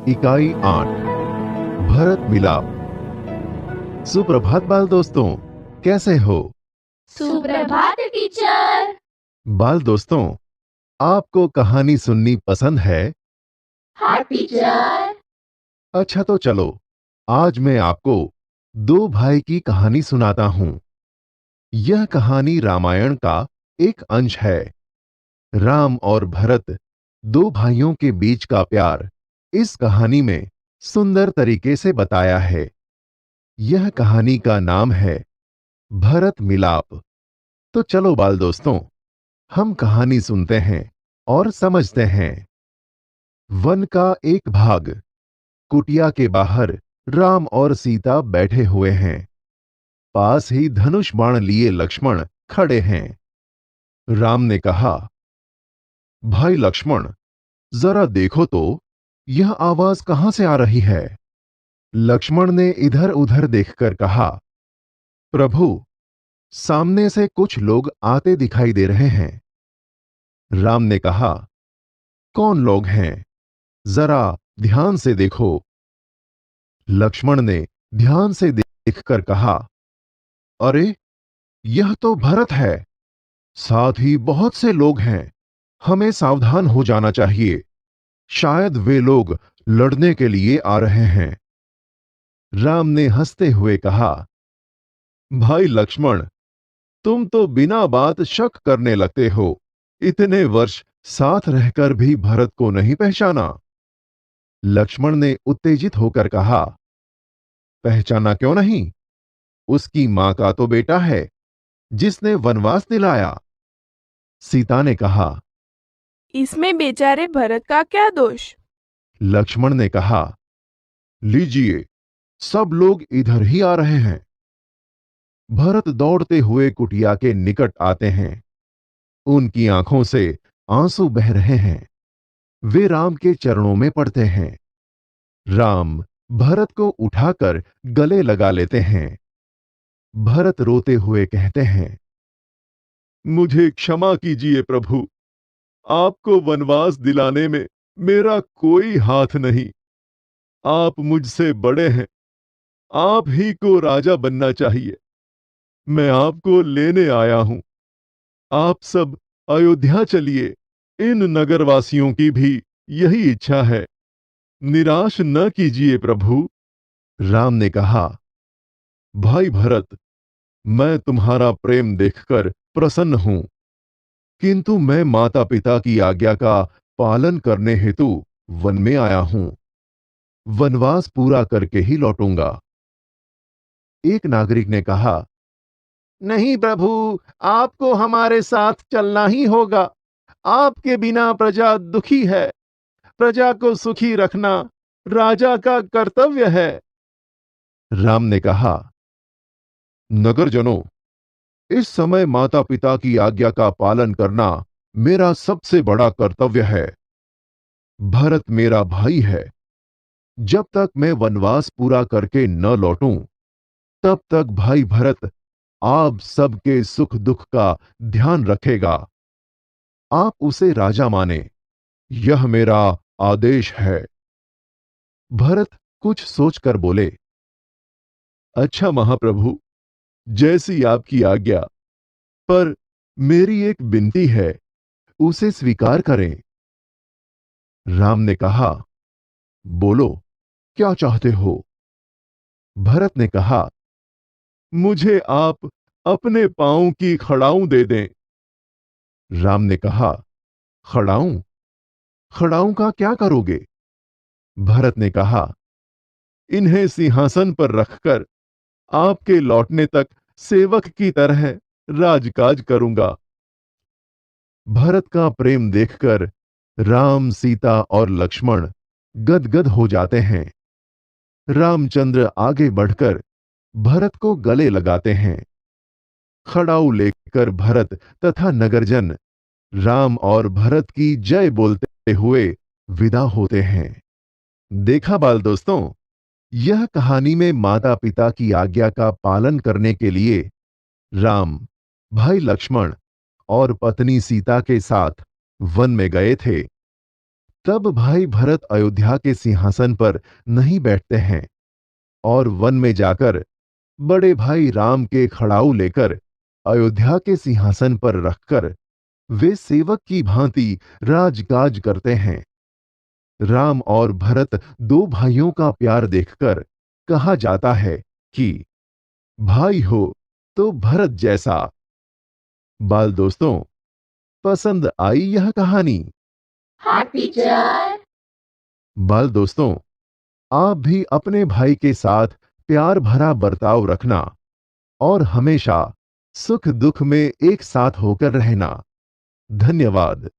इकाई 8 भरत मिलाप। सुप्रभात बाल दोस्तों, कैसे हो? सुप्रभात टीचर। बाल दोस्तों, आपको कहानी सुननी पसंद है? हाँ टीचर। अच्छा तो चलो, आज मैं आपको दो भाई की कहानी सुनाता हूं। यह कहानी रामायण का एक अंश है। राम और भरत, दो भाइयों के बीच का प्यार इस कहानी में सुंदर तरीके से बताया है। यह कहानी का नाम है भरत मिलाप। तो चलो बाल दोस्तों, हम कहानी सुनते हैं और समझते हैं। वन का एक भाग। कुटिया के बाहर राम और सीता बैठे हुए हैं। पास ही धनुष बाण लिए लक्ष्मण खड़े हैं। राम ने कहा, भाई लक्ष्मण, जरा देखो तो, यह आवाज कहां से आ रही है? लक्ष्मण ने इधर उधर देखकर कहा, प्रभु, सामने से कुछ लोग आते दिखाई दे रहे हैं। राम ने कहा, कौन लोग हैं? जरा ध्यान से देखो। लक्ष्मण ने ध्यान से देखकर कहा, अरे, यह तो भरत है। साथ ही बहुत से लोग हैं। हमें सावधान हो जाना चाहिए। शायद वे लोग लड़ने के लिए आ रहे हैं। राम ने हंसते हुए कहा, भाई लक्ष्मण, तुम तो बिना बात शक करने लगते हो। इतने वर्ष साथ रहकर भी भरत को नहीं पहचाना? लक्ष्मण ने उत्तेजित होकर कहा, पहचाना क्यों नहीं? उसकी मां का तो बेटा है, जिसने वनवास दिलाया। सीता ने कहा। इसमें बेचारे भरत का क्या दोष? लक्ष्मण ने कहा, लीजिए, सब लोग इधर ही आ रहे हैं। भरत दौड़ते हुए कुटिया के निकट आते हैं। उनकी आंखों से आंसू बह रहे हैं। वे राम के चरणों में पड़ते हैं। राम भरत को उठाकर गले लगा लेते हैं। भरत रोते हुए कहते हैं, मुझे क्षमा कीजिए प्रभु। आपको वनवास दिलाने में मेरा कोई हाथ नहीं। आप मुझसे बड़े हैं। आप ही को राजा बनना चाहिए। मैं आपको लेने आया हूं। आप सब अयोध्या चलिए। इन नगरवासियों की भी यही इच्छा है। निराश न कीजिए प्रभु। राम ने कहा, भाई भरत, मैं तुम्हारा प्रेम देखकर प्रसन्न हूं, किंतु मैं माता पिता की आज्ञा का पालन करने हेतु वन में आया हूं। वनवास पूरा करके ही लौटूंगा। एक नागरिक ने कहा, नहीं प्रभु, आपको हमारे साथ चलना ही होगा। आपके बिना प्रजा दुखी है। प्रजा को सुखी रखना राजा का कर्तव्य है। राम ने कहा, नगरजनों, इस समय माता पिता की आज्ञा का पालन करना मेरा सबसे बड़ा कर्तव्य है। भरत मेरा भाई है। जब तक मैं वनवास पूरा करके न लौटूं, तब तक भाई भरत आप सबके सुख दुख का ध्यान रखेगा। आप उसे राजा माने, यह मेरा आदेश है। भरत कुछ सोचकर बोले, अच्छा महाप्रभु, जैसी आपकी आज्ञा। पर मेरी एक विनती है, उसे स्वीकार करें। राम ने कहा, बोलो, क्या चाहते हो? भरत ने कहा, मुझे आप अपने पांव की खड़ाऊं दे दें। राम ने कहा, खड़ाऊं? खड़ाऊं का क्या करोगे? भरत ने कहा, इन्हें सिंहासन पर रखकर आपके लौटने तक सेवक की तरह राजकाज करूंगा। भरत का प्रेम देखकर राम, सीता और लक्ष्मण गदगद हो जाते हैं। रामचंद्र आगे बढ़कर भरत को गले लगाते हैं। खड़ाऊ लेकर भरत तथा नगरजन राम और भरत की जय बोलते हुए विदा होते हैं। देखा बाल दोस्तों, यह कहानी में माता पिता की आज्ञा का पालन करने के लिए राम, भाई लक्ष्मण और पत्नी सीता के साथ वन में गए थे। तब भाई भरत अयोध्या के सिंहासन पर नहीं बैठते हैं और वन में जाकर बड़े भाई राम के खड़ाऊ लेकर अयोध्या के सिंहासन पर रखकर वे सेवक की भांति राजकाज करते हैं। राम और भरत दो भाइयों का प्यार देखकर कहा जाता है कि भाई हो तो भरत जैसा। बाल दोस्तों, पसंद आई यह कहानी? हाँ टीचर। बाल दोस्तों, आप भी अपने भाई के साथ प्यार भरा बर्ताव रखना और हमेशा सुख दुख में एक साथ होकर रहना। धन्यवाद।